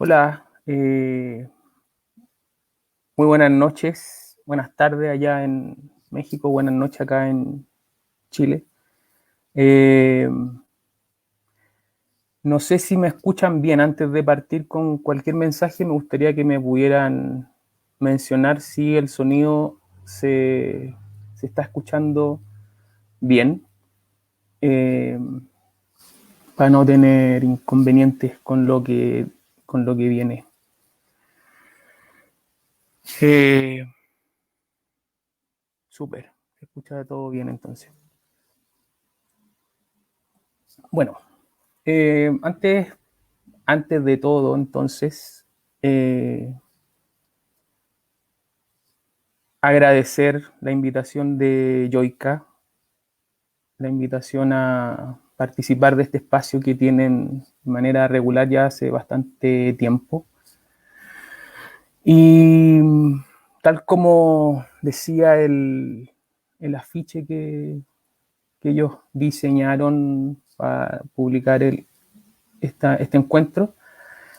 Hola, muy buenas noches, buenas tardes allá en México, buenas noches acá en Chile. Eh, no sé si me escuchan bien. Antes de partir con cualquier mensaje, me gustaría que me pudieran mencionar si el sonido se está escuchando bien, eh, para no tener inconvenientes con lo que viene. Eh, Súper, se escucha todo bien entonces. Bueno, Eh, antes, antes de todo, entonces, eh, agradecer la invitación de Joica, la invitación a participar de este espacio que tienen de manera regular ya hace bastante tiempo. Y tal como decía el afiche que ellos diseñaron para publicar este encuentro,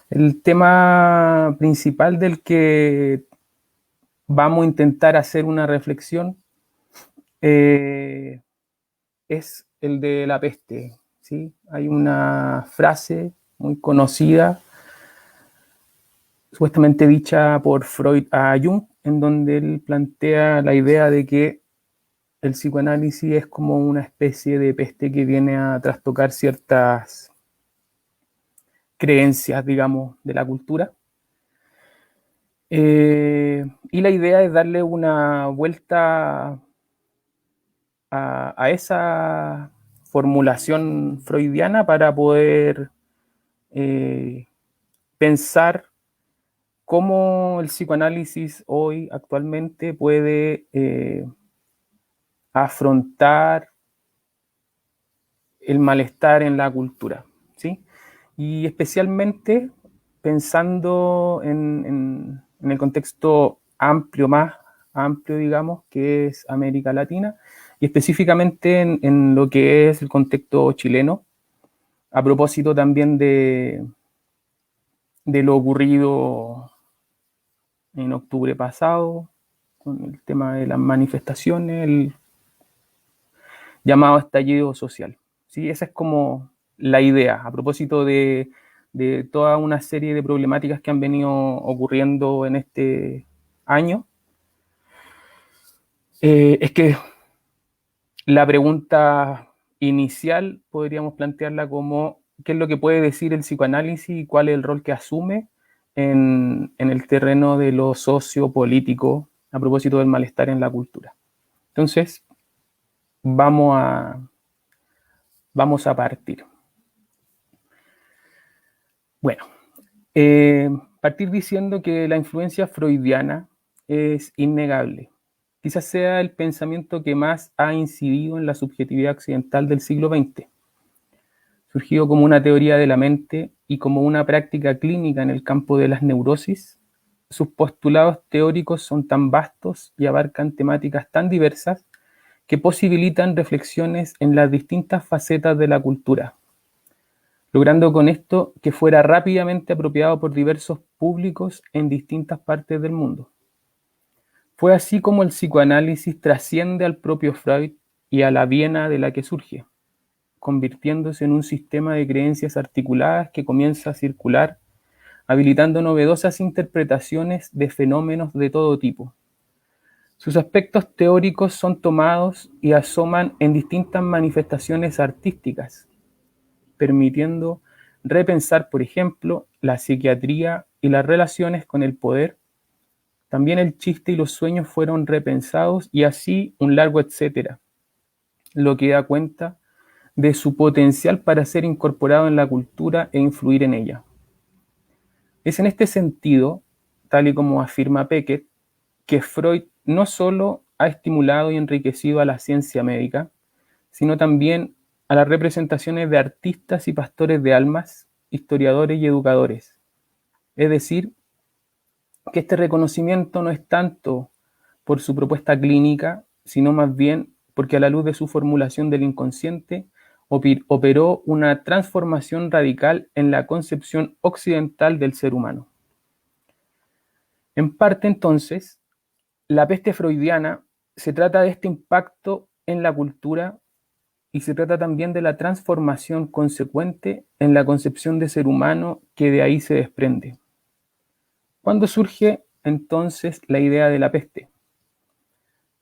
el tema principal del que vamos a intentar hacer una reflexión, eh, es el de la peste. ¿Sí? Hay una frase muy conocida, supuestamente dicha por Freud a Jung, en donde él plantea la idea de que el psicoanálisis es como una especie de peste que viene a trastocar ciertas creencias, digamos, de la cultura. Y la idea es darle una vuelta a esa formulación freudiana para poder eh, pensar cómo el psicoanálisis hoy actualmente puede afrontar el malestar en la cultura, ¿sí? Y especialmente pensando en el contexto amplio, más amplio, digamos, que es América Latina, y específicamente en lo que es el contexto chileno, a propósito también de lo ocurrido en octubre pasado, con el tema de las manifestaciones, el llamado estallido social. ¿Sí? Esa es como la idea, a propósito de toda una serie de problemáticas que han venido ocurriendo en este año. Es que la pregunta inicial podríamos plantearla como qué es lo que puede decir el psicoanálisis y cuál es el rol que asume en el terreno de lo sociopolítico a propósito del malestar en la cultura. Entonces, vamos a, vamos a partir. Bueno, partir diciendo que la influencia freudiana es innegable. Quizás sea el pensamiento que más ha incidido en la subjetividad occidental del siglo XX, surgido como una teoría de la mente y como una práctica clínica en el campo de las neurosis. Sus postulados teóricos son tan vastos y abarcan temáticas tan diversas que posibilitan reflexiones en las distintas facetas de la cultura, logrando con esto que fuera rápidamente apropiado por diversos públicos en distintas partes del mundo. Fue así como el psicoanálisis trasciende al propio Freud y a la Viena de la que surge, convirtiéndose en un sistema de creencias articuladas que comienza a circular, habilitando novedosas interpretaciones de fenómenos de todo tipo. Sus aspectos teóricos son tomados y asoman en distintas manifestaciones artísticas, permitiendo repensar, por ejemplo, la psiquiatría y las relaciones con el poder. También el chiste y los sueños fueron repensados y así un largo etcétera, lo que da cuenta de su potencial para ser incorporado en la cultura e influir en ella. Es en este sentido, tal y como afirma Beckett, que Freud no solo ha estimulado y enriquecido a la ciencia médica, sino también a las representaciones de artistas y pastores de almas, historiadores y educadores. Es decir, que este reconocimiento no es tanto por su propuesta clínica, sino más bien porque a la luz de su formulación del inconsciente operó una transformación radical en la concepción occidental del ser humano. En parte, entonces, la peste freudiana se trata de este impacto en la cultura y se trata también de la transformación consecuente en la concepción de ser humano que de ahí se desprende. ¿Cuándo surge entonces la idea de la peste?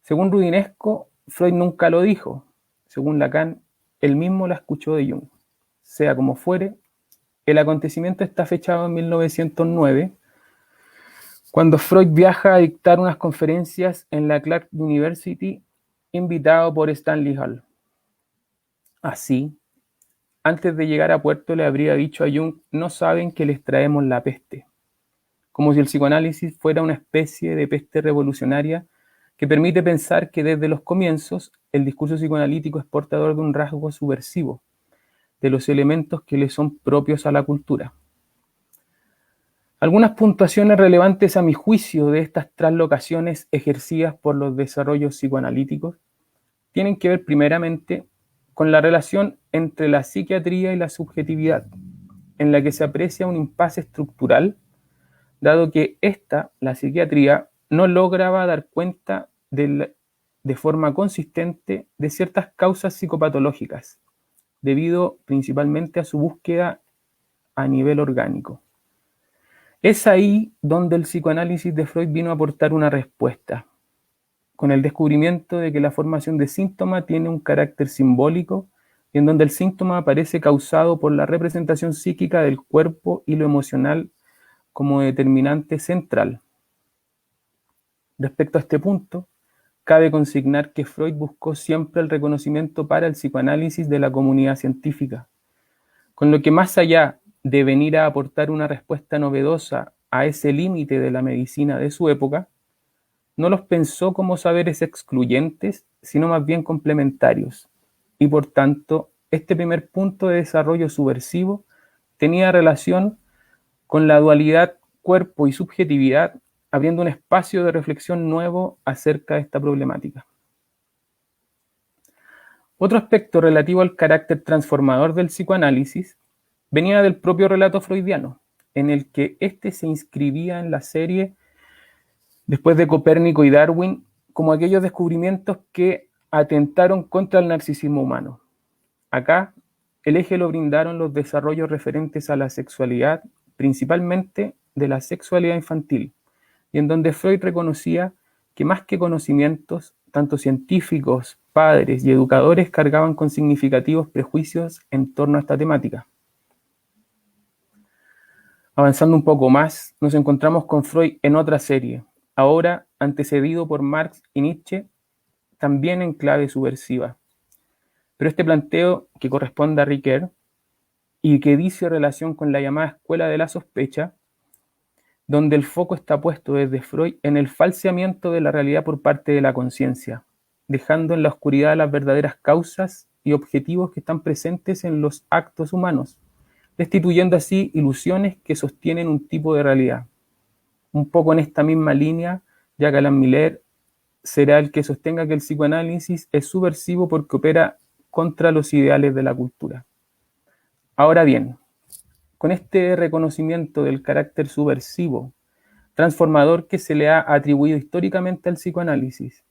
Según Rudinesco, Freud nunca lo dijo. Según Lacan, él mismo la escuchó de Jung. Sea como fuere, el acontecimiento está fechado en 1909, cuando Freud viaja a dictar unas conferencias en la Clark University, invitado por Stanley Hall. Así, antes de llegar a puerto le habría dicho a Jung: no saben que les traemos la peste, como si el psicoanálisis fuera una especie de peste revolucionaria que permite pensar que desde los comienzos el discurso psicoanalítico es portador de un rasgo subversivo, de los elementos que le son propios a la cultura. Algunas puntuaciones relevantes a mi juicio de estas traslocaciones ejercidas por los desarrollos psicoanalíticos tienen que ver primeramente con la relación entre la psiquiatría y la subjetividad, en la que se aprecia un impasse estructural, dado que la psiquiatría, no lograba dar cuenta de forma consistente de ciertas causas psicopatológicas, debido principalmente a su búsqueda a nivel orgánico. Es ahí donde el psicoanálisis de Freud vino a aportar una respuesta, con el descubrimiento de que la formación de síntoma tiene un carácter simbólico y en donde el síntoma aparece causado por la representación psíquica del cuerpo y lo emocional como determinante central. Respecto a este punto, cabe consignar que Freud buscó siempre el reconocimiento para el psicoanálisis de la comunidad científica, con lo que más allá de venir a aportar una respuesta novedosa a ese límite de la medicina de su época, no los pensó como saberes excluyentes, sino más bien complementarios, y por tanto, este primer punto de desarrollo subversivo tenía relación con la dualidad cuerpo y subjetividad, abriendo un espacio de reflexión nuevo acerca de esta problemática. Otro aspecto relativo al carácter transformador del psicoanálisis venía del propio relato freudiano, en el que éste se inscribía en la serie, después de Copérnico y Darwin, como aquellos descubrimientos que atentaron contra el narcisismo humano. Acá, el eje lo brindaron los desarrollos referentes a la sexualidad, principalmente de la sexualidad infantil, y en donde Freud reconocía que más que conocimientos, tanto científicos, padres y educadores cargaban con significativos prejuicios en torno a esta temática. Avanzando un poco más, nos encontramos con Freud en otra serie, ahora antecedido por Marx y Nietzsche, también en clave subversiva. Pero este planteo, que corresponde a Ricoeur y que dice relación con la llamada escuela de la sospecha, donde el foco está puesto desde Freud en el falseamiento de la realidad por parte de la conciencia, dejando en la oscuridad las verdaderas causas y objetivos que están presentes en los actos humanos, destituyendo así ilusiones que sostienen un tipo de realidad. Un poco en esta misma línea, Jacques Alain Miller será el que sostenga que el psicoanálisis es subversivo porque opera contra los ideales de la cultura. Ahora bien, con este reconocimiento del carácter subversivo, transformador que se le ha atribuido históricamente al psicoanálisis,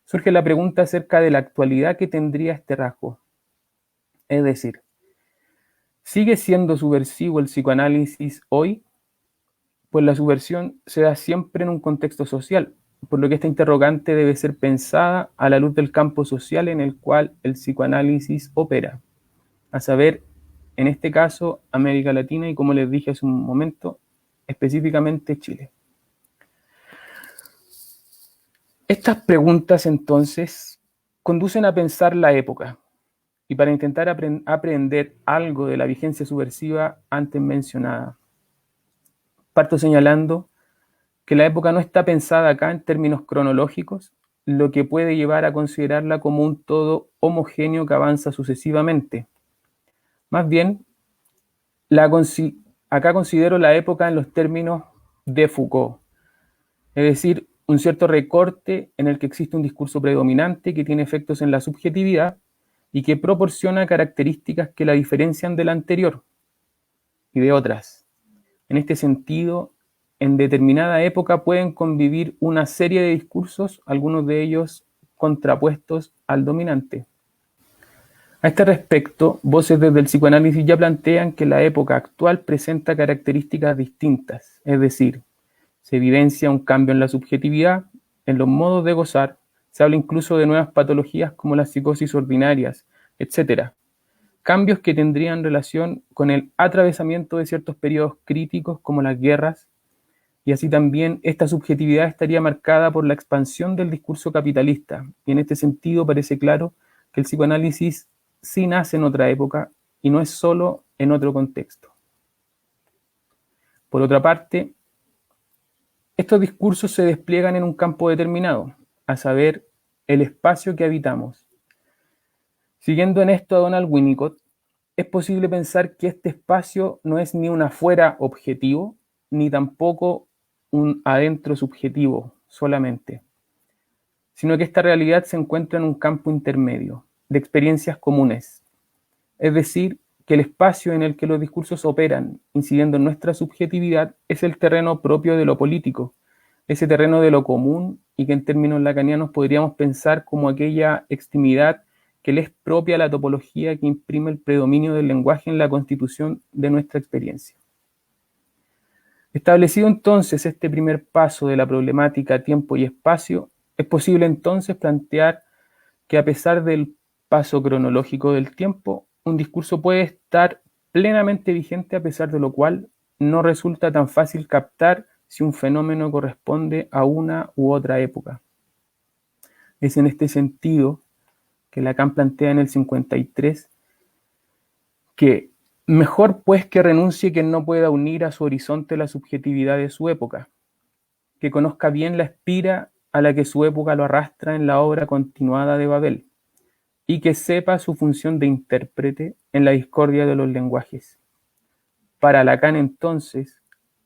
surge la pregunta acerca de la actualidad que tendría este rasgo. Es decir, ¿sigue siendo subversivo el psicoanálisis hoy? Pues la subversión se da siempre en un contexto social, por lo que esta interrogante debe ser pensada a la luz del campo social en el cual el psicoanálisis opera, a saber, en este caso, América Latina y, como les dije hace un momento, específicamente Chile. Estas preguntas, entonces, conducen a pensar la época y para intentar aprender algo de la vigencia subversiva antes mencionada. Parto señalando que la época no está pensada acá en términos cronológicos, lo que puede llevar a considerarla como un todo homogéneo que avanza sucesivamente. Más bien, acá considero la época en los términos de Foucault, es decir, un cierto recorte en el que existe un discurso predominante que tiene efectos en la subjetividad y que proporciona características que la diferencian de la anterior y de otras. En este sentido, en determinada época pueden convivir una serie de discursos, algunos de ellos contrapuestos al dominante. A este respecto, voces desde el psicoanálisis ya plantean que la época actual presenta características distintas, es decir, se evidencia un cambio en la subjetividad, en los modos de gozar, se habla incluso de nuevas patologías como las psicosis ordinarias, etc. Cambios que tendrían relación con el atravesamiento de ciertos periodos críticos como las guerras, y así también esta subjetividad estaría marcada por la expansión del discurso capitalista, y en este sentido parece claro que el psicoanálisis sí nace en otra época y no es solo en otro contexto. Por otra parte, estos discursos se despliegan en un campo determinado, a saber, el espacio que habitamos. Siguiendo en esto a Donald Winnicott, es posible pensar que este espacio no es ni un afuera objetivo, ni tampoco un adentro subjetivo solamente, sino que esta realidad se encuentra en un campo intermedio, de experiencias comunes. Es decir, que el espacio en el que los discursos operan, incidiendo en nuestra subjetividad, es el terreno propio de lo político, ese terreno de lo común y que en términos lacanianos podríamos pensar como aquella extimidad que le es propia a la topología que imprime el predominio del lenguaje en la constitución de nuestra experiencia. Establecido entonces este primer paso de la problemática tiempo y espacio, es posible entonces plantear que a pesar del paso cronológico del tiempo, un discurso puede estar plenamente vigente a pesar de lo cual no resulta tan fácil captar si un fenómeno corresponde a una u otra época. Es en este sentido que Lacan plantea en el 53 que mejor pues que renuncie quien no pueda unir a su horizonte la subjetividad de su época, que conozca bien la espira a la que su época lo arrastra en la obra continuada de Babel, y que sepa su función de intérprete en la discordia de los lenguajes. Para Lacan, entonces,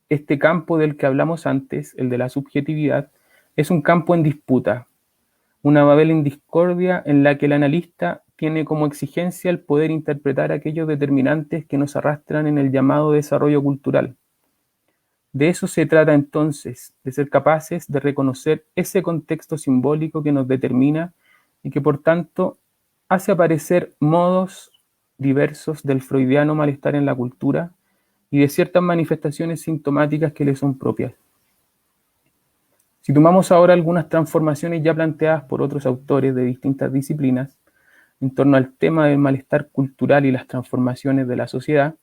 este campo del que hablamos antes, el de la subjetividad, es un campo en disputa, una Babel en discordia en la que el analista tiene como exigencia el poder interpretar aquellos determinantes que nos arrastran en el llamado desarrollo cultural. De eso se trata entonces, de ser capaces de reconocer ese contexto simbólico que nos determina y que por tanto hace aparecer modos diversos del freudiano malestar en la cultura y de ciertas manifestaciones sintomáticas que le son propias. Si tomamos ahora algunas transformaciones ya planteadas por otros autores de distintas disciplinas en torno al tema del malestar cultural y las transformaciones de la sociedad,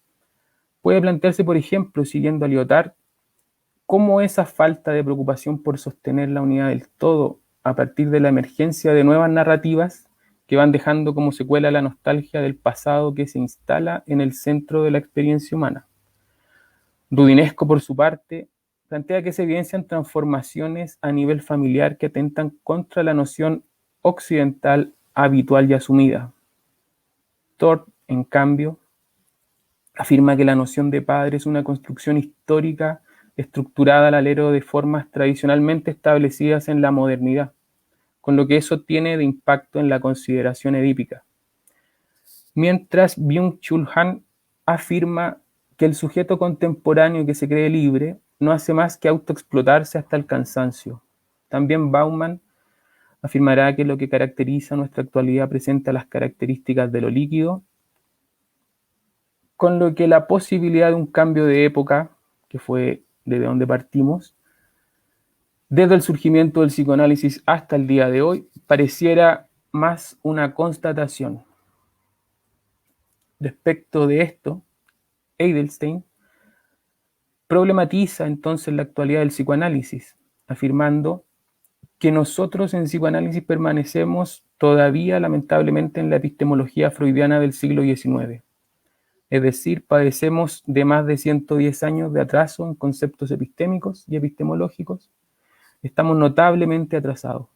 puede plantearse, por ejemplo, siguiendo a Lyotard, cómo esa falta de preocupación por sostener la unidad del todo a partir de la emergencia de nuevas narrativas que van dejando como secuela la nostalgia del pasado que se instala en el centro de la experiencia humana. Rudinesco, por su parte, plantea que se evidencian transformaciones a nivel familiar que atentan contra la noción occidental habitual y asumida. Thorpe, en cambio, afirma que la noción de padre es una construcción histórica estructurada al alero de formas tradicionalmente establecidas en la modernidad, con lo que eso tiene de impacto en la consideración edípica. Mientras Byung-Chul Han afirma que el sujeto contemporáneo que se cree libre no hace más que autoexplotarse hasta el cansancio. También Bauman afirmará que lo que caracteriza nuestra actualidad presenta las características de lo líquido, con lo que la posibilidad de un cambio de época, que fue desde donde partimos, desde el surgimiento del psicoanálisis hasta el día de hoy, pareciera más una constatación. Respecto de esto, Edelstein problematiza entonces la actualidad del psicoanálisis, afirmando que nosotros en psicoanálisis permanecemos todavía lamentablemente en la epistemología freudiana del siglo XIX. Es decir, padecemos de más de 110 años de atraso en conceptos epistémicos y epistemológicos. Estamos notablemente atrasados.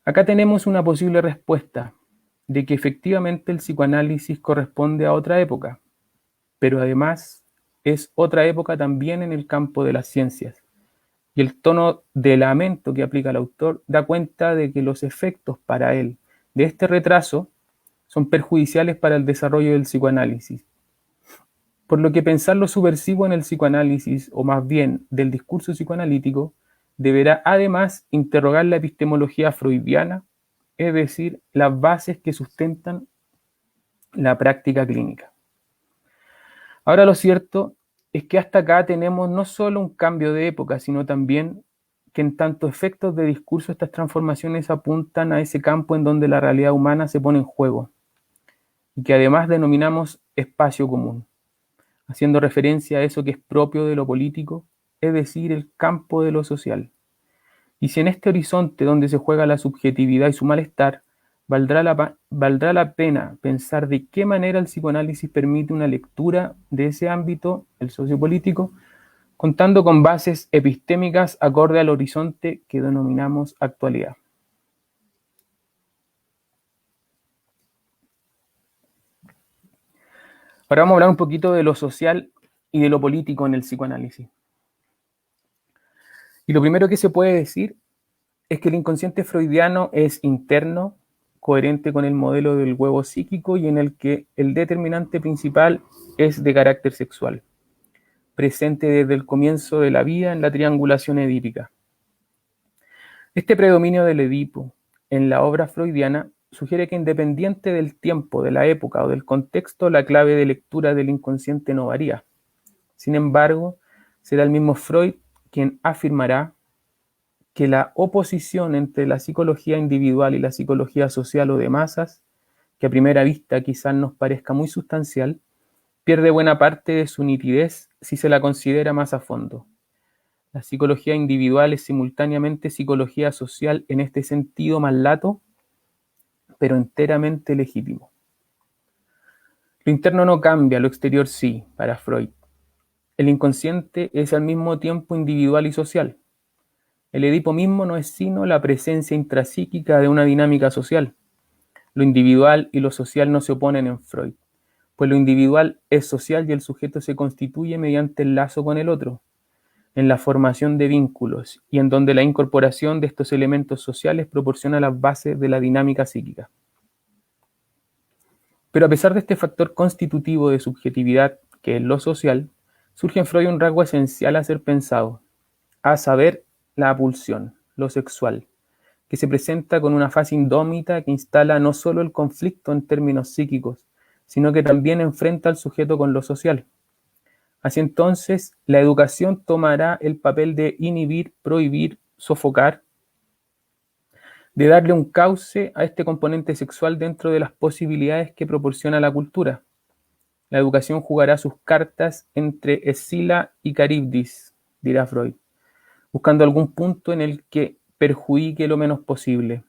Acá tenemos una posible respuesta de que efectivamente el psicoanálisis corresponde a otra época, pero además es otra época también en el campo de las ciencias. Y el tono de lamento que aplica el autor da cuenta de que los efectos para él de este retraso son perjudiciales para el desarrollo del psicoanálisis. Por lo que pensar lo subversivo en el psicoanálisis, o más bien del discurso psicoanalítico, deberá además interrogar la epistemología freudiana, es decir, las bases que sustentan la práctica clínica. Ahora, lo cierto es que hasta acá tenemos no solo un cambio de época, sino también que en tanto efectos de discurso estas transformaciones apuntan a ese campo en donde la realidad humana se pone en juego y que además denominamos espacio común, haciendo referencia a eso que es propio de lo político, es decir, el campo de lo social. Y si en este horizonte donde se juega la subjetividad y su malestar, valdrá la pena pensar de qué manera el psicoanálisis permite una lectura de ese ámbito, el sociopolítico, contando con bases epistémicas acorde al horizonte que denominamos actualidad. Ahora vamos a hablar un poquito de lo social y de lo político en el psicoanálisis. Y lo primero que se puede decir es que el inconsciente freudiano es interno, coherente con el modelo del huevo psíquico y en el que el determinante principal es de carácter sexual, presente desde el comienzo de la vida en la triangulación edípica. Este predominio del Edipo en la obra freudiana sugiere que independiente del tiempo, de la época o del contexto, la clave de lectura del inconsciente no varía. Sin embargo, será el mismo Freud quien afirmará que la oposición entre la psicología individual y la psicología social o de masas, que a primera vista quizás nos parezca muy sustancial, pierde buena parte de su nitidez si se la considera más a fondo. La psicología individual es simultáneamente psicología social en este sentido más lato, pero enteramente legítimo. Lo interno no cambia, lo exterior sí, para Freud. El inconsciente es al mismo tiempo individual y social. El Edipo mismo no es sino la presencia intrapsíquica de una dinámica social. Lo individual y lo social no se oponen en Freud, pues lo individual es social y el sujeto se constituye mediante el lazo con el otro, en la formación de vínculos y en donde la incorporación de estos elementos sociales proporciona las bases de la dinámica psíquica. Pero a pesar de este factor constitutivo de subjetividad, que es lo social, surge en Freud un rasgo esencial a ser pensado, a saber, la pulsión, lo sexual, que se presenta con una fase indómita que instala no solo el conflicto en términos psíquicos, sino que también enfrenta al sujeto con lo social. Así entonces, la educación tomará el papel de inhibir, prohibir, sofocar, de darle un cauce a este componente sexual dentro de las posibilidades que proporciona la cultura. La educación jugará sus cartas entre Escila y Caribdis, dirá Freud, buscando algún punto en el que perjudique lo menos posible.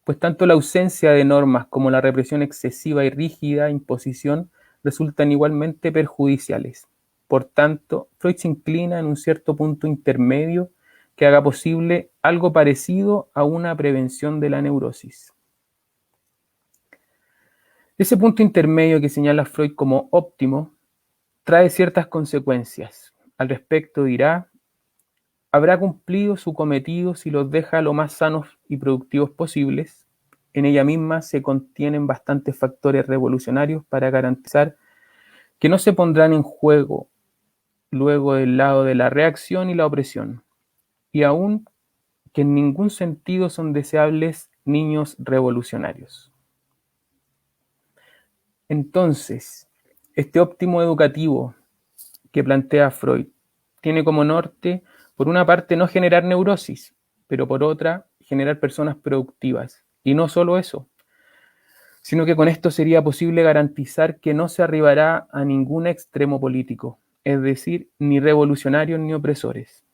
Pues tanto la ausencia de normas como la represión excesiva y rígida imposición resultan igualmente perjudiciales. Por tanto, Freud se inclina en un cierto punto intermedio que haga posible algo parecido a una prevención de la neurosis. Ese punto intermedio que señala Freud como óptimo trae ciertas consecuencias. Al respecto dirá: habrá cumplido su cometido si los deja lo más sanos y productivos posibles. En ella misma se contienen bastantes factores revolucionarios para garantizar que no se pondrán en juego luego del lado de la reacción y la opresión, y aún que en ningún sentido son deseables niños revolucionarios. Entonces, este óptimo educativo que plantea Freud tiene como norte, por una parte, no generar neurosis, pero por otra, generar personas productivas. Y no solo eso, sino que con esto sería posible garantizar que no se arribará a ningún extremo político, es decir, ni revolucionarios ni opresores.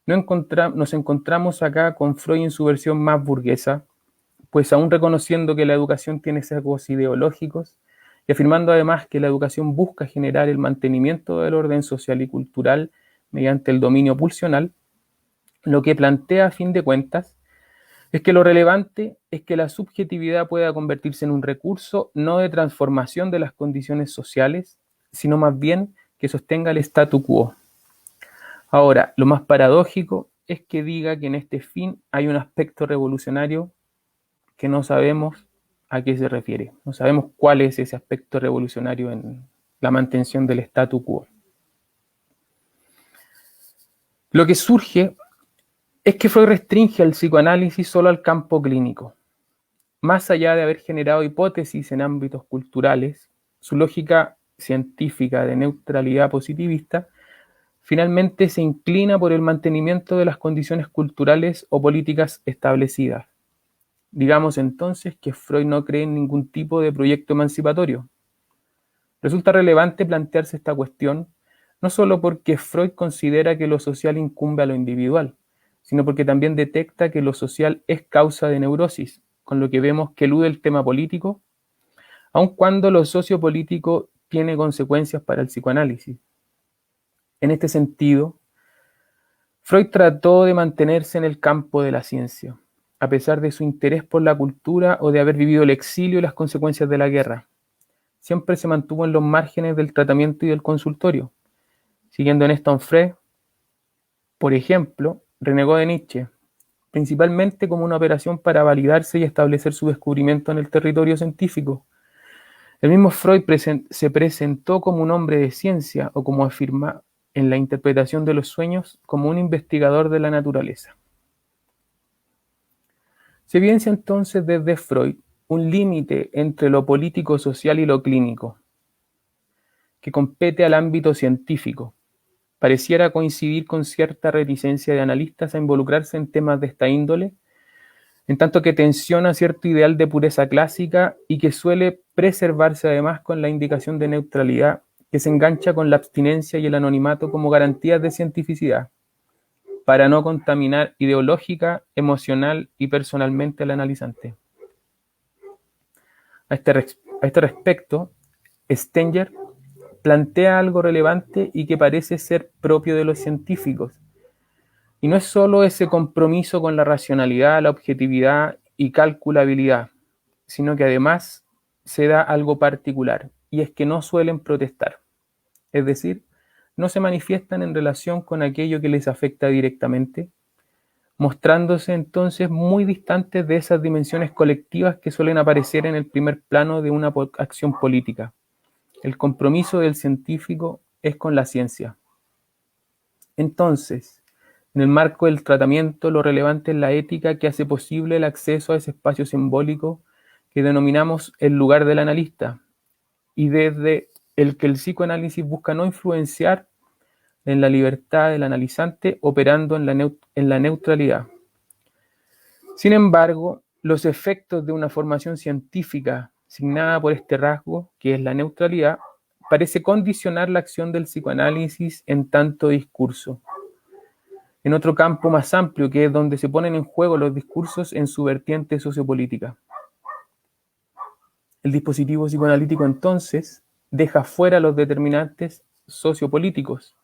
Nos encontramos acá con Freud en su versión más burguesa, pues aún reconociendo que la educación tiene sesgos ideológicos y afirmando además que la educación busca generar el mantenimiento del orden social y cultural mediante el dominio pulsional, lo que plantea a fin de cuentas es que lo relevante es que la subjetividad pueda convertirse en un recurso no de transformación de las condiciones sociales, sino más bien que sostenga el statu quo. Ahora, lo más paradójico es que diga que en este fin hay un aspecto revolucionario que no sabemos a qué se refiere. No sabemos cuál es ese aspecto revolucionario en la mantención del statu quo. Lo que surge es que Freud restringe el psicoanálisis solo al campo clínico. Más allá de haber generado hipótesis en ámbitos culturales, su lógica científica de neutralidad positivista finalmente se inclina por el mantenimiento de las condiciones culturales o políticas establecidas. Digamos entonces que Freud no cree en ningún tipo de proyecto emancipatorio. Resulta relevante plantearse esta cuestión no solo porque Freud considera que lo social incumbe a lo individual, sino porque también detecta que lo social es causa de neurosis, con lo que vemos que elude el tema político, aun cuando lo sociopolítico tiene consecuencias para el psicoanálisis. En este sentido, Freud trató de mantenerse en el campo de la ciencia, a pesar de su interés por la cultura o de haber vivido el exilio y las consecuencias de la guerra. Siempre se mantuvo en los márgenes del tratamiento y del consultorio. Siguiendo en esto, Onfray, por ejemplo, renegó de Nietzsche, principalmente como una operación para validarse y establecer su descubrimiento en el territorio científico. El mismo Freud se presentó como un hombre de ciencia, o como afirma en la interpretación de los sueños, como un investigador de la naturaleza. Se evidencia entonces desde Freud un límite entre lo político-social y lo clínico, que compete al ámbito científico. Pareciera coincidir con cierta reticencia de analistas a involucrarse en temas de esta índole, en tanto que tensiona cierto ideal de pureza clásica y que suele preservarse además con la indicación de neutralidad que se engancha con la abstinencia y el anonimato como garantías de cientificidad, para no contaminar ideológica, emocional y personalmente al analizante. A este respecto, Stenger plantea algo relevante y que parece ser propio de los científicos. Y no es solo ese compromiso con la racionalidad, la objetividad y calculabilidad, sino que además se da algo particular, y es que no suelen protestar. Es decir, no se manifiestan en relación con aquello que les afecta directamente, mostrándose entonces muy distantes de esas dimensiones colectivas que suelen aparecer en el primer plano de una acción política. El compromiso del científico es con la ciencia. Entonces, en el marco del tratamiento, lo relevante es la ética que hace posible el acceso a ese espacio simbólico que denominamos el lugar del analista, y desde el que el psicoanálisis busca no influenciar en la libertad del analizante, operando en la neutralidad. Sin embargo, los efectos de una formación científica signada por este rasgo, que es la neutralidad, parece condicionar la acción del psicoanálisis en tanto discurso. En otro campo más amplio, que es donde se ponen en juego los discursos en su vertiente sociopolítica. El dispositivo psicoanalítico entonces deja fuera los determinantes sociopolíticos,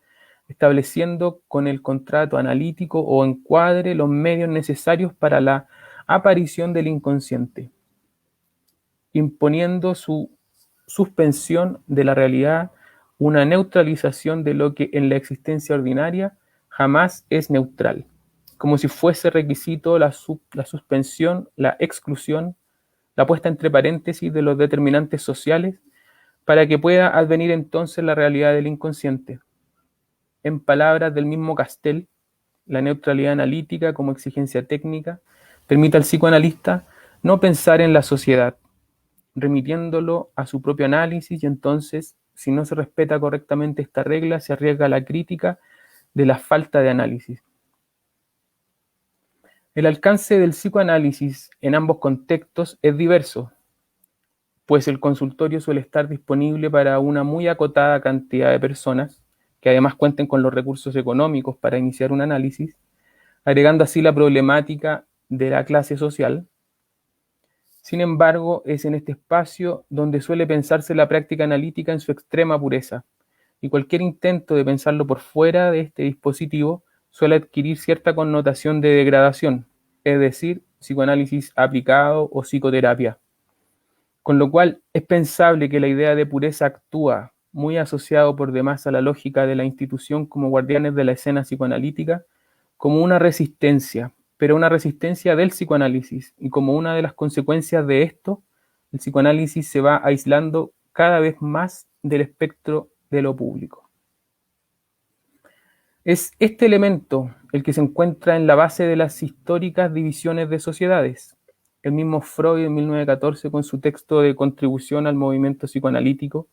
estableciendo con el contrato analítico o encuadre los medios necesarios para la aparición del inconsciente, imponiendo su suspensión de la realidad, una neutralización de lo que en la existencia ordinaria jamás es neutral, como si fuese requisito la suspensión, la exclusión, la puesta entre paréntesis de los determinantes sociales para que pueda advenir entonces la realidad del inconsciente. En palabras del mismo Castell, la neutralidad analítica como exigencia técnica permite al psicoanalista no pensar en la sociedad, remitiéndolo a su propio análisis, y entonces, si no se respeta correctamente esta regla, se arriesga a la crítica de la falta de análisis. El alcance del psicoanálisis en ambos contextos es diverso, pues el consultorio suele estar disponible para una muy acotada cantidad de personas, que además cuenten con los recursos económicos para iniciar un análisis, agregando así la problemática de la clase social. Sin embargo, es en este espacio donde suele pensarse la práctica analítica en su extrema pureza, y cualquier intento de pensarlo por fuera de este dispositivo suele adquirir cierta connotación de degradación, es decir, psicoanálisis aplicado o psicoterapia. Con lo cual es pensable que la idea de pureza actúa muy asociado por demás a la lógica de la institución como guardianes de la escena psicoanalítica, como una resistencia, pero una resistencia del psicoanálisis, y como una de las consecuencias de esto, el psicoanálisis se va aislando cada vez más del espectro de lo público. Es este elemento el que se encuentra en la base de las históricas divisiones de sociedades. El mismo Freud en 1914, con su texto de contribución al movimiento psicoanalítico,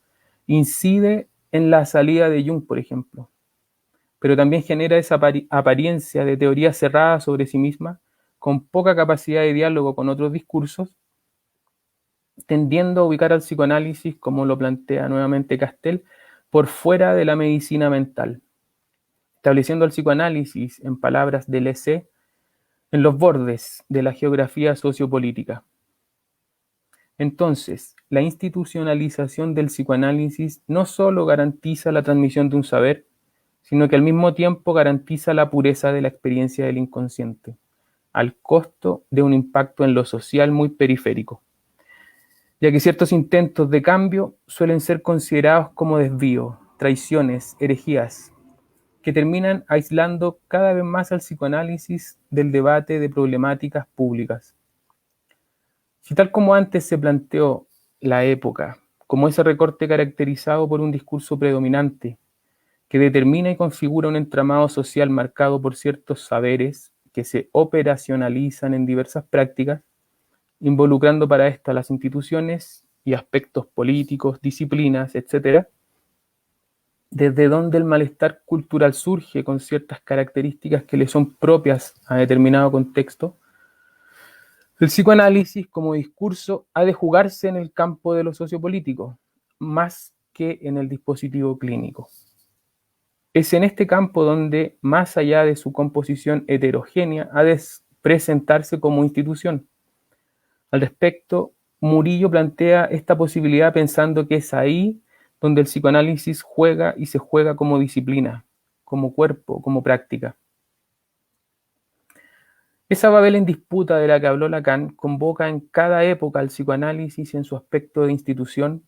incide en la salida de Jung, por ejemplo, pero también genera esa apariencia de teoría cerrada sobre sí misma, con poca capacidad de diálogo con otros discursos, tendiendo a ubicar al psicoanálisis, como lo plantea nuevamente Castell, por fuera de la medicina mental, estableciendo al psicoanálisis, en palabras de Lessé, en los bordes de la geografía sociopolítica. Entonces, la institucionalización del psicoanálisis no solo garantiza la transmisión de un saber, sino que al mismo tiempo garantiza la pureza de la experiencia del inconsciente, al costo de un impacto en lo social muy periférico, ya que ciertos intentos de cambio suelen ser considerados como desvíos, traiciones, herejías, que terminan aislando cada vez más al psicoanálisis del debate de problemáticas públicas. Si tal como antes se planteó la época como ese recorte caracterizado por un discurso predominante que determina y configura un entramado social marcado por ciertos saberes que se operacionalizan en diversas prácticas, involucrando para esto a las instituciones y aspectos políticos, disciplinas, etc., desde donde el malestar cultural surge con ciertas características que le son propias a determinado contexto, el psicoanálisis como discurso ha de jugarse en el campo de lo sociopolítico, más que en el dispositivo clínico. Es en este campo donde, más allá de su composición heterogénea, ha de presentarse como institución. Al respecto, Murillo plantea esta posibilidad pensando que es ahí donde el psicoanálisis juega y se juega como disciplina, como cuerpo, como práctica. Esa Babel en disputa de la que habló Lacan convoca en cada época al psicoanálisis en su aspecto de institución,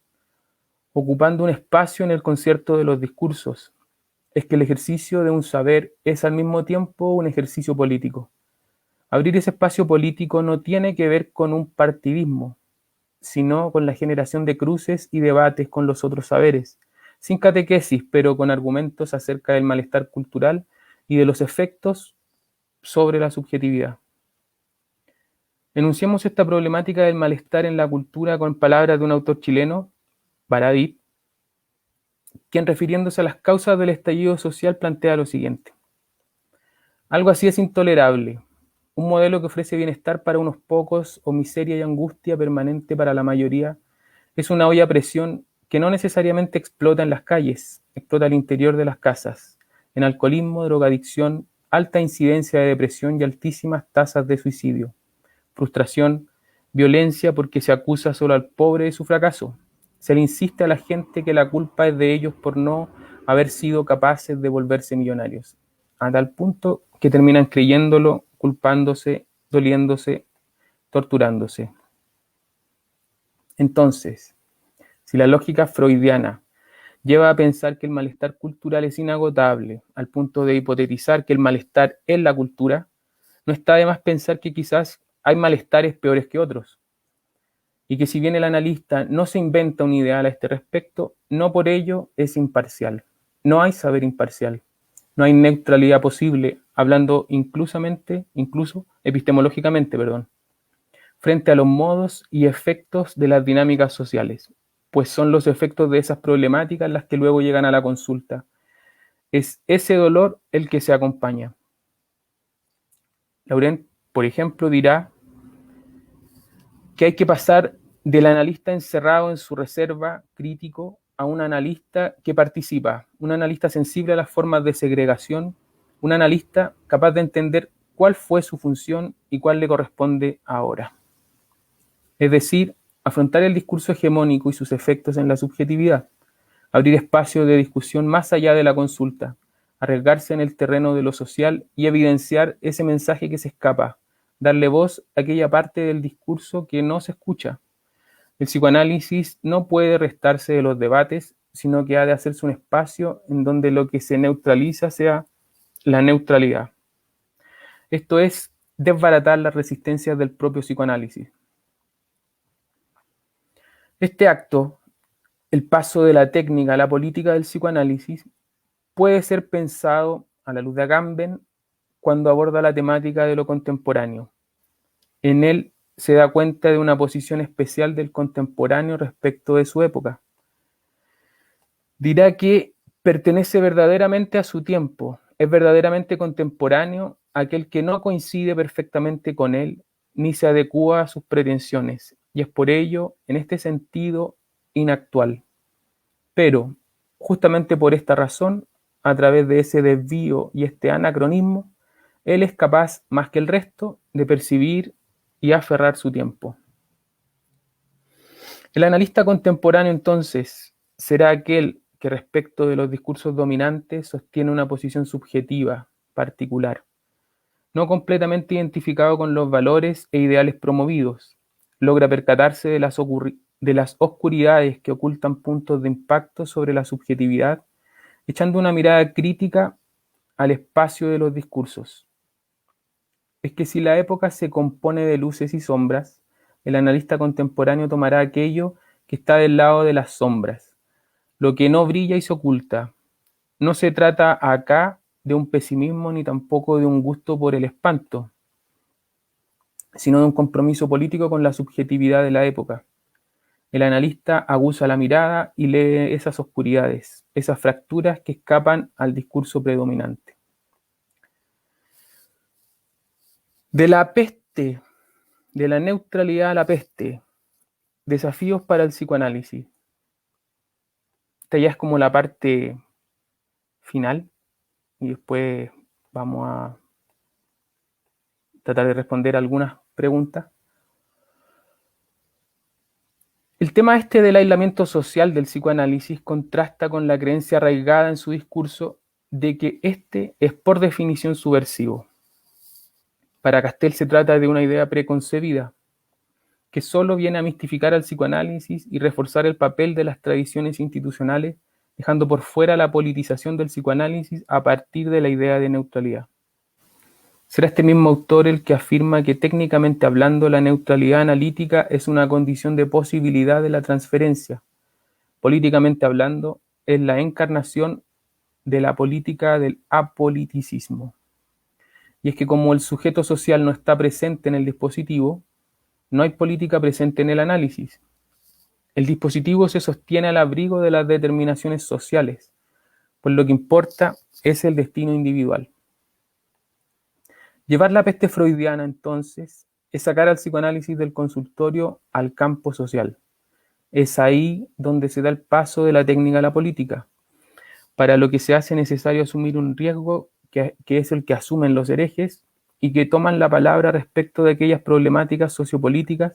ocupando un espacio en el concierto de los discursos. Es que el ejercicio de un saber es al mismo tiempo un ejercicio político. Abrir ese espacio político no tiene que ver con un partidismo, sino con la generación de cruces y debates con los otros saberes, sin catequesis, pero con argumentos acerca del malestar cultural y de los efectos sobre la subjetividad. Enunciamos esta problemática del malestar en la cultura con palabras de un autor chileno, Baradit, quien refiriéndose a las causas del estallido social plantea lo siguiente. Algo así es intolerable, un modelo que ofrece bienestar para unos pocos o miseria y angustia permanente para la mayoría, es una olla a presión que no necesariamente explota en las calles, explota al interior de las casas, en alcoholismo, drogadicción, alta incidencia de depresión y altísimas tasas de suicidio, frustración, violencia porque se acusa solo al pobre de su fracaso. Se le insiste a la gente que la culpa es de ellos por no haber sido capaces de volverse millonarios, a tal punto que terminan creyéndolo, culpándose, doliéndose, torturándose. Entonces, si la lógica freudiana lleva a pensar que el malestar cultural es inagotable, al punto de hipotetizar que el malestar es la cultura, no está de más pensar que quizás hay malestares peores que otros, y que si bien el analista no se inventa un ideal a este respecto, no por ello es imparcial. No hay saber imparcial, no hay neutralidad posible, hablando incluso epistemológicamente, frente a los modos y efectos de las dinámicas sociales, pues son los efectos de esas problemáticas las que luego llegan a la consulta. Es ese dolor el que se acompaña. Laurent, por ejemplo, dirá que hay que pasar del analista encerrado en su reserva crítico a un analista que participa, un analista sensible a las formas de segregación, un analista capaz de entender cuál fue su función y cuál le corresponde ahora. Es decir, afrontar el discurso hegemónico y sus efectos en la subjetividad, abrir espacios de discusión más allá de la consulta, arriesgarse en el terreno de lo social y evidenciar ese mensaje que se escapa, darle voz a aquella parte del discurso que no se escucha. El psicoanálisis no puede restarse de los debates, sino que ha de hacerse un espacio en donde lo que se neutraliza sea la neutralidad. Esto es desbaratar las resistencias del propio psicoanálisis. Este acto, el paso de la técnica a la política del psicoanálisis, puede ser pensado a la luz de Agamben cuando aborda la temática de lo contemporáneo. En él se da cuenta de una posición especial del contemporáneo respecto de su época. Dirá que pertenece verdaderamente a su tiempo, es verdaderamente contemporáneo aquel que no coincide perfectamente con él, ni se adecúa a sus pretensiones, y es por ello, en este sentido, inactual. Pero, justamente por esta razón, a través de ese desvío y este anacronismo, él es capaz, más que el resto, de percibir y aferrar su tiempo. El analista contemporáneo, entonces, será aquel que respecto de los discursos dominantes sostiene una posición subjetiva, particular, no completamente identificado con los valores e ideales promovidos, logra percatarse de las oscuridades que ocultan puntos de impacto sobre la subjetividad, echando una mirada crítica al espacio de los discursos. Es que si la época se compone de luces y sombras, el analista contemporáneo tomará aquello que está del lado de las sombras, lo que no brilla y se oculta. No se trata acá de un pesimismo ni tampoco de un gusto por el espanto, sino de un compromiso político con la subjetividad de la época. El analista aguza la mirada y lee esas oscuridades, esas fracturas que escapan al discurso predominante. De la peste, de la neutralidad a la peste, desafíos para el psicoanálisis. Esta ya es como la parte final y después vamos a tratar de responder algunas preguntas. El tema este del aislamiento social del psicoanálisis contrasta con la creencia arraigada en su discurso de que este es por definición subversivo. Para Castel se trata de una idea preconcebida, que solo viene a mistificar al psicoanálisis y reforzar el papel de las tradiciones institucionales, dejando por fuera la politización del psicoanálisis a partir de la idea de neutralidad. Será este mismo autor el que afirma que técnicamente hablando la neutralidad analítica es una condición de posibilidad de la transferencia. Políticamente hablando, es la encarnación de la política del apoliticismo. Y es que como el sujeto social no está presente en el dispositivo, no hay política presente en el análisis. El dispositivo se sostiene al abrigo de las determinaciones sociales, pues lo que importa es el destino individual. Llevar la peste freudiana, entonces, es sacar al psicoanálisis del consultorio al campo social. Es ahí donde se da el paso de la técnica a la política, para lo que se hace necesario asumir un riesgo que es el que asumen los herejes y que toman la palabra respecto de aquellas problemáticas sociopolíticas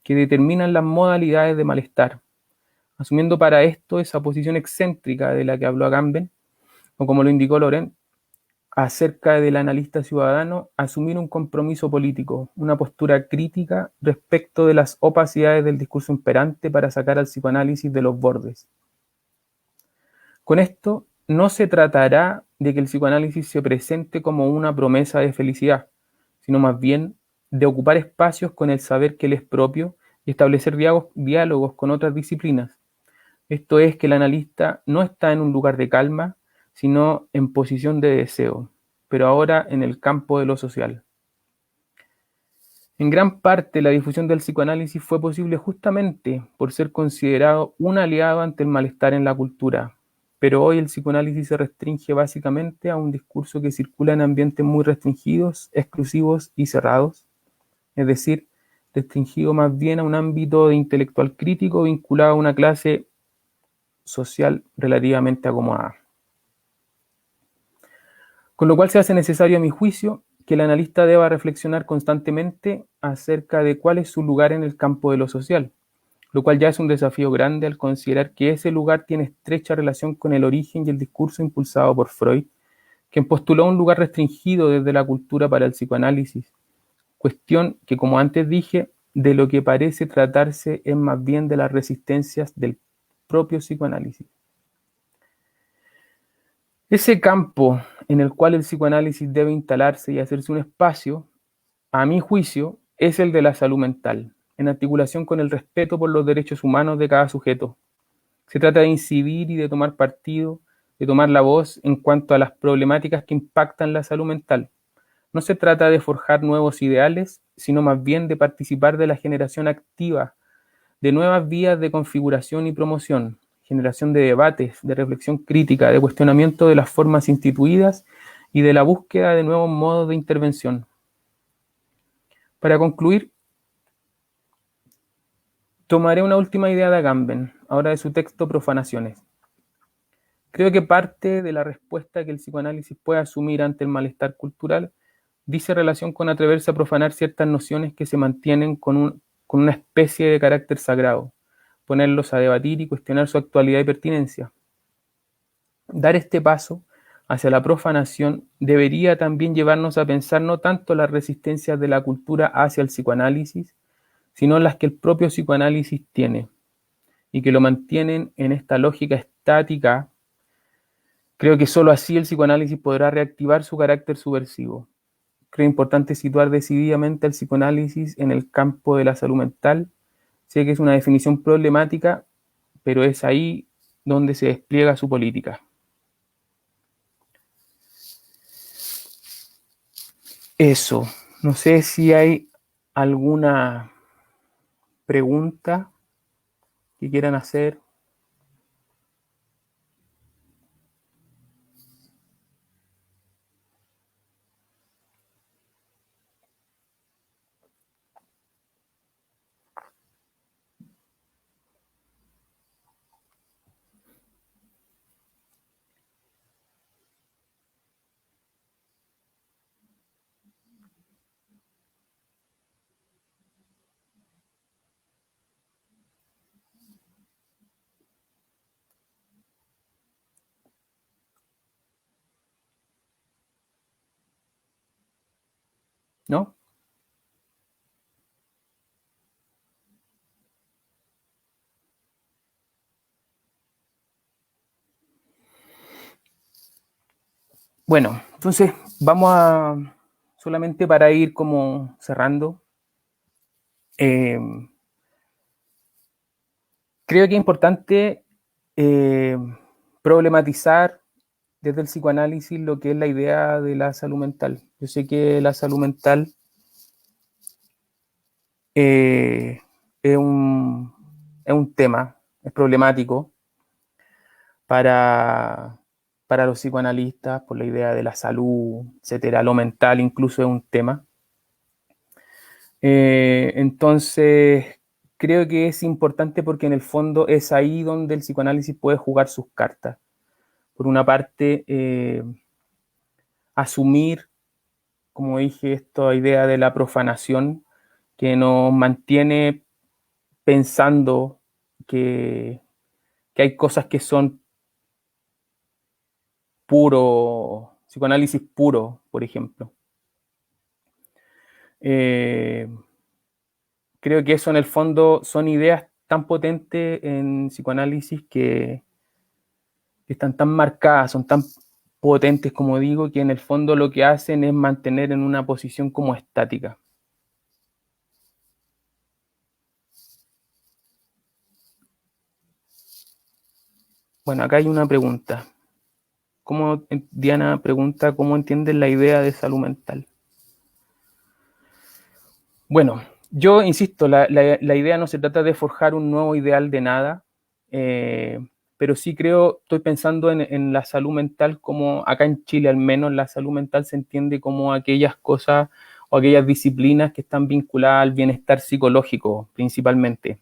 que determinan las modalidades de malestar, asumiendo para esto esa posición excéntrica de la que habló Agamben, o como lo indicó Laurent, acerca del analista ciudadano, asumir un compromiso político, una postura crítica respecto de las opacidades del discurso imperante para sacar al psicoanálisis de los bordes. Con esto no se tratará de que el psicoanálisis se presente como una promesa de felicidad, sino más bien de ocupar espacios con el saber que le es propio y establecer diálogos con otras disciplinas. Esto es que el analista no está en un lugar de calma, sino en posición de deseo, pero ahora en el campo de lo social. En gran parte la difusión del psicoanálisis fue posible justamente por ser considerado un aliado ante el malestar en la cultura, pero hoy el psicoanálisis se restringe básicamente a un discurso que circula en ambientes muy restringidos, exclusivos y cerrados, es decir, restringido más bien a un ámbito de intelectual crítico vinculado a una clase social relativamente acomodada. Con lo cual se hace necesario, a mi juicio, que el analista deba reflexionar constantemente acerca de cuál es su lugar en el campo de lo social, lo cual ya es un desafío grande al considerar que ese lugar tiene estrecha relación con el origen y el discurso impulsado por Freud, quien postuló un lugar restringido desde la cultura para el psicoanálisis, cuestión que, como antes dije, de lo que parece tratarse es más bien de las resistencias del propio psicoanálisis. Ese campo en el cual el psicoanálisis debe instalarse y hacerse un espacio a mi juicio, es el de la salud mental, en articulación con el respeto por los derechos humanos de cada sujeto. Se trata de incidir y de tomar partido, de tomar la voz en cuanto a las problemáticas que impactan la salud mental. No se trata de forjar nuevos ideales, sino más bien de participar de la generación activa de nuevas vías de configuración y promoción, generación de debates, de reflexión crítica, de cuestionamiento de las formas instituidas y de la búsqueda de nuevos modos de intervención. Para concluir, tomaré una última idea de Agamben, ahora de su texto Profanaciones. Creo que parte de la respuesta que el psicoanálisis puede asumir ante el malestar cultural dice relación con atreverse a profanar ciertas nociones que se mantienen con una especie de carácter sagrado, ponerlos a debatir y cuestionar su actualidad y pertinencia. Dar este paso hacia la profanación debería también llevarnos a pensar no tanto las resistencias de la cultura hacia el psicoanálisis, sino las que el propio psicoanálisis tiene y que lo mantienen en esta lógica estática. Creo que solo así el psicoanálisis podrá reactivar su carácter subversivo. Creo importante situar decididamente el psicoanálisis en el campo de la salud mental. Sé que es una definición problemática, pero es ahí donde se despliega su política. Eso, no sé si hay alguna pregunta que quieran hacer. ¿No? Bueno, entonces vamos a, solamente para ir como cerrando, creo que es importante problematizar desde el psicoanálisis lo que es la idea de la salud mental. Yo sé que la salud mental es un tema, es problemático para los psicoanalistas por la idea de la salud, etcétera. Lo mental incluso es un tema. Entonces, creo que es importante porque en el fondo es ahí donde el psicoanálisis puede jugar sus cartas. Por una parte, asumir, como dije, esta idea de la profanación que nos mantiene pensando que hay cosas que son puro, psicoanálisis puro, por ejemplo. Creo que eso en el fondo son ideas tan potentes en psicoanálisis que están tan marcadas, son tan potentes, como digo, que en el fondo lo que hacen es mantener en una posición como estática. Bueno, acá hay una pregunta. Diana pregunta, ¿cómo entiendes la idea de salud mental? Bueno, yo insisto, la idea no se trata de forjar un nuevo ideal de nada, pero sí creo, estoy pensando en la salud mental como, acá en Chile al menos, la salud mental se entiende como aquellas cosas o aquellas disciplinas que están vinculadas al bienestar psicológico principalmente.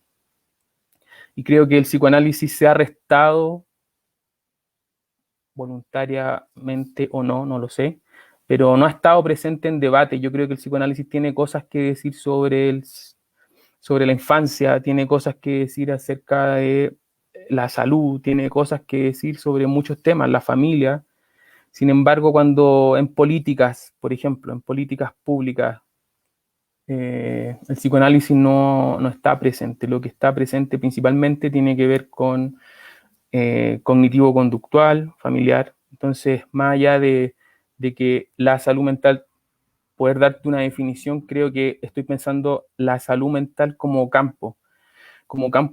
Y creo que el psicoanálisis se ha restado voluntariamente o no, no lo sé, pero no ha estado presente en debate. Yo creo que el psicoanálisis tiene cosas que decir sobre la infancia, tiene cosas que decir acerca de la salud, tiene cosas que decir sobre muchos temas, la familia. Sin embargo, cuando en políticas, por ejemplo, en políticas públicas, el psicoanálisis no está presente. Lo que está presente principalmente tiene que ver con cognitivo-conductual, familiar. Entonces, más allá de que la salud mental poder darte una definición, creo que estoy pensando la salud mental como campo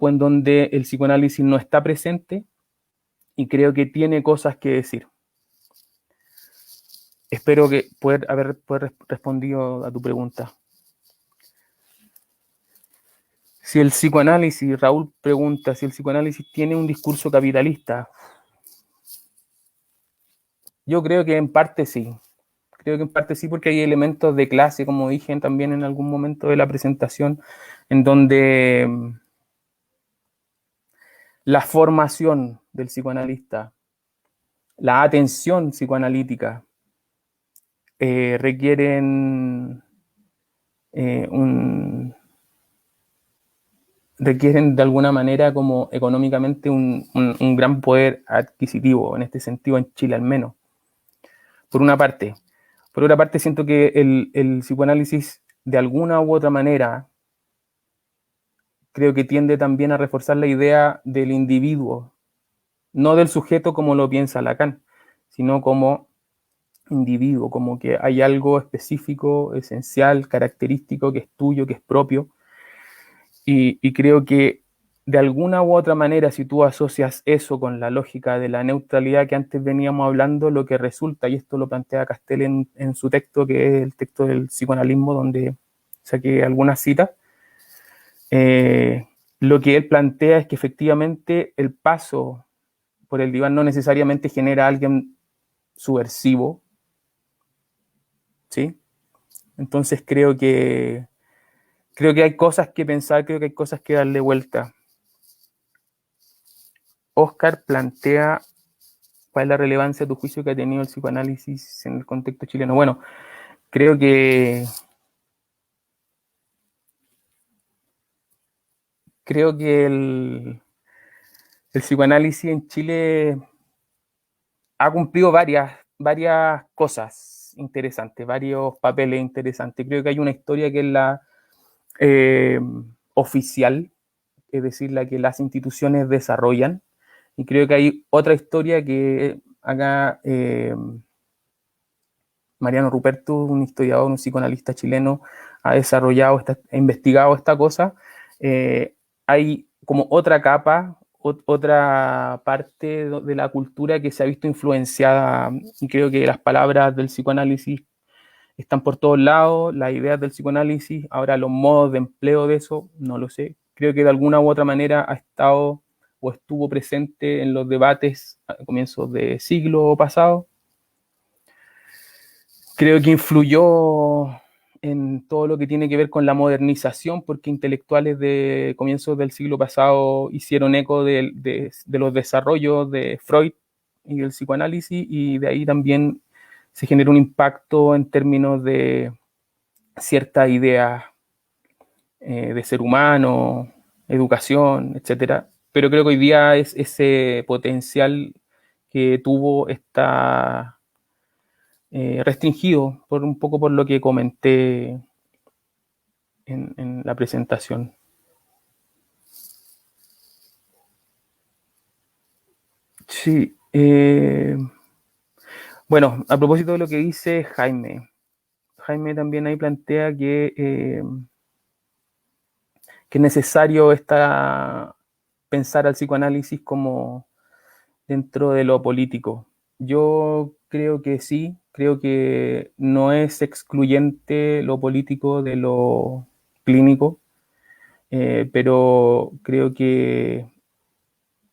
en donde el psicoanálisis no está presente y creo que tiene cosas que decir. Espero que poder respondido a tu pregunta. Si el psicoanálisis, Raúl pregunta, si el psicoanálisis tiene un discurso capitalista, yo creo que en parte sí. Creo que en parte sí, porque hay elementos de clase, como dije también en algún momento de la presentación, en donde la formación del psicoanalista, la atención psicoanalítica, requieren requieren de alguna manera como económicamente un gran poder adquisitivo, en este sentido en Chile al menos, por una parte. Por otra parte, siento que el psicoanálisis de alguna u otra manera creo que tiende también a reforzar la idea del individuo, no del sujeto como lo piensa Lacan, sino como individuo, como que hay algo específico, esencial, característico, que es tuyo, que es propio. Y creo que de alguna u otra manera, si tú asocias eso con la lógica de la neutralidad que antes veníamos hablando, lo que resulta, y esto lo plantea Castel en su texto, que es el texto del psicoanalismo, donde saqué algunas citas, lo que él plantea es que efectivamente el paso por el diván no necesariamente genera a alguien subversivo, ¿sí? Entonces creo que hay cosas que pensar, creo que hay cosas que darle vuelta. Oscar plantea cuál es la relevancia de tu juicio que ha tenido el psicoanálisis en el contexto chileno. Bueno, creo que el psicoanálisis en Chile ha cumplido varias cosas interesantes, varios papeles interesantes. Creo que hay una historia que es la oficial, es decir, la que las instituciones desarrollan, y creo que hay otra historia que acá Mariano Ruperto, un historiador, un psicoanalista chileno, ha desarrollado, ha investigado esta cosa. Hay como otra capa, otra parte de la cultura que se ha visto influenciada, y creo que las palabras del psicoanálisis están por todos lados, las ideas del psicoanálisis, ahora los modos de empleo de eso, no lo sé. Creo que de alguna u otra manera ha estado o estuvo presente en los debates a comienzos de siglo pasado. Creo que influyó en todo lo que tiene que ver con la modernización, porque intelectuales de comienzos del siglo pasado hicieron eco de los desarrollos de Freud y del psicoanálisis, y de ahí también se generó un impacto en términos de cierta idea de ser humano, educación, etcétera. Pero creo que hoy día es ese potencial que tuvo está restringido por un poco por lo que comenté en la presentación. Sí. Bueno, a propósito de lo que dice Jaime también ahí plantea que es necesario pensar al psicoanálisis como dentro de lo político. Yo creo que sí, creo que no es excluyente lo político de lo clínico, pero creo que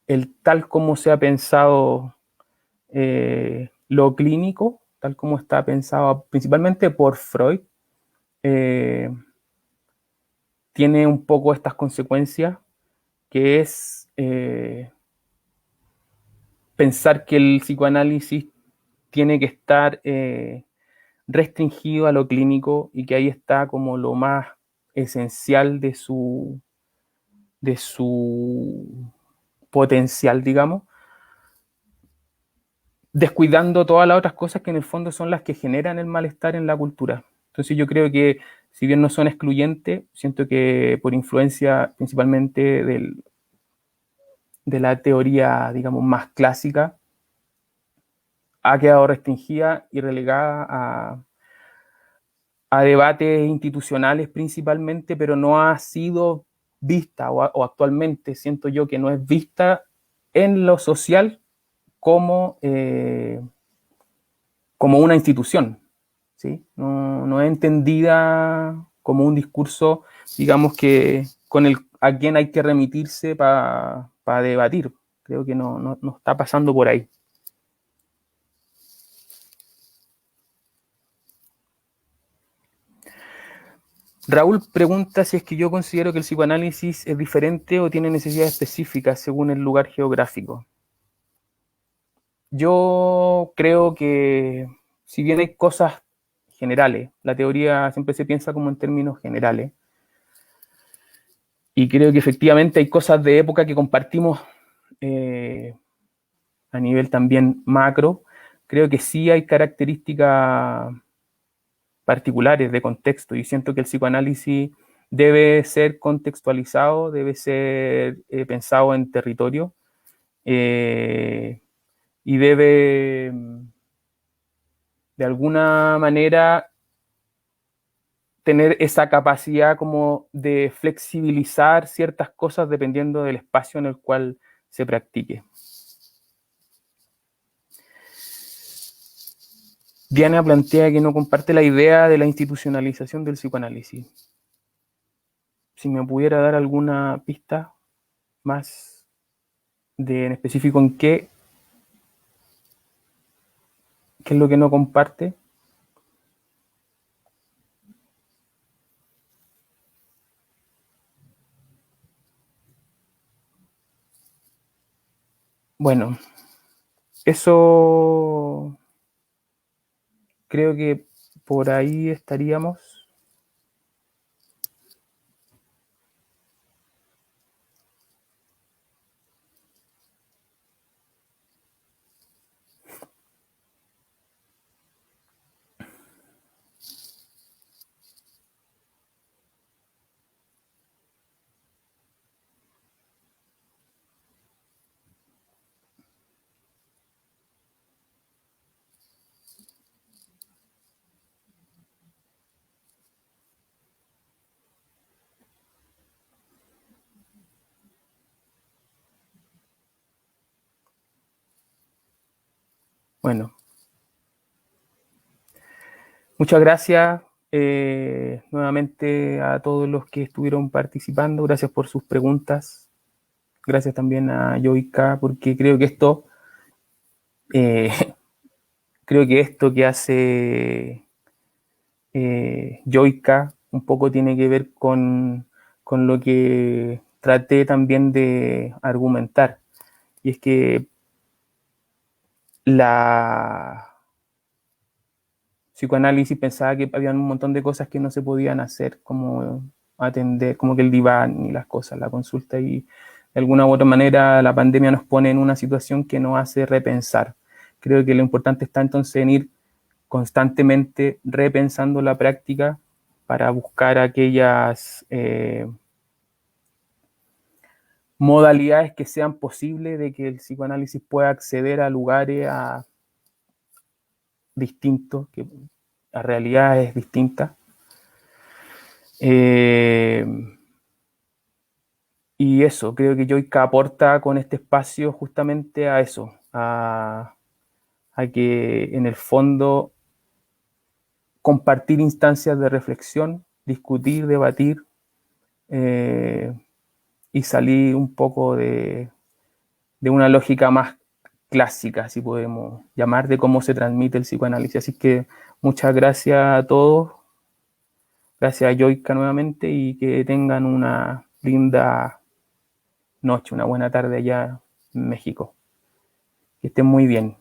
el tal como se ha pensado lo clínico, tal como está pensado principalmente por Freud, eh, tiene un poco estas consecuencias, que es pensar que el psicoanálisis tiene que estar restringido a lo clínico y que ahí está como lo más esencial de su potencial, digamos, descuidando todas las otras cosas que en el fondo son las que generan el malestar en la cultura. Entonces yo creo que si bien no son excluyentes, siento que por influencia principalmente de la teoría, digamos, más clásica, ha quedado restringida y relegada a debates institucionales principalmente, pero no ha sido vista o actualmente siento yo que no es vista en lo social como, como una institución, ¿sí? No es entendida como un discurso, digamos, que con el a quien hay que remitirse para debatir. Creo que no está pasando por ahí. Raúl pregunta si es que yo considero que el psicoanálisis es diferente o tiene necesidades específicas según el lugar geográfico. Yo creo que si bien hay cosas generales, la teoría siempre se piensa como en términos generales, y creo que efectivamente hay cosas de época que compartimos eh, a nivel también macro, creo que sí hay características particulares de contexto y siento que el psicoanálisis debe ser contextualizado, debe ser pensado en territorio eh, y debe de alguna manera tener esa capacidad como de flexibilizar ciertas cosas dependiendo del espacio en el cual se practique. Diana plantea que no comparte la idea de la institucionalización del psicoanálisis. Si me pudiera dar alguna pista más en específico en qué es lo que no comparte. Bueno, eso creo que por ahí estaríamos. Bueno, muchas gracias nuevamente a todos los que estuvieron participando. Gracias por sus preguntas. Gracias también a Yoika, porque eh, creo que esto que hace Yoika un poco tiene que ver con lo que traté también de argumentar. Y es que la psicoanálisis pensaba que había un montón de cosas que no se podían hacer, como atender, como que el diván y las cosas, la consulta, y de alguna u otra manera la pandemia nos pone en una situación que nos hace repensar. Creo que lo importante está entonces en ir constantemente repensando la práctica para buscar aquellas modalidades que sean posibles de que el psicoanálisis pueda acceder a lugares distintos, a realidades distintas. Y eso, creo que Yoica aporta con este espacio justamente a eso, a que en el fondo compartir instancias de reflexión, discutir, debatir y salir un poco de una lógica más clásica, si podemos llamar, de cómo se transmite el psicoanálisis. Así que muchas gracias a todos, gracias a Yoica nuevamente y que tengan una linda noche, una buena tarde allá en México. Que estén muy bien.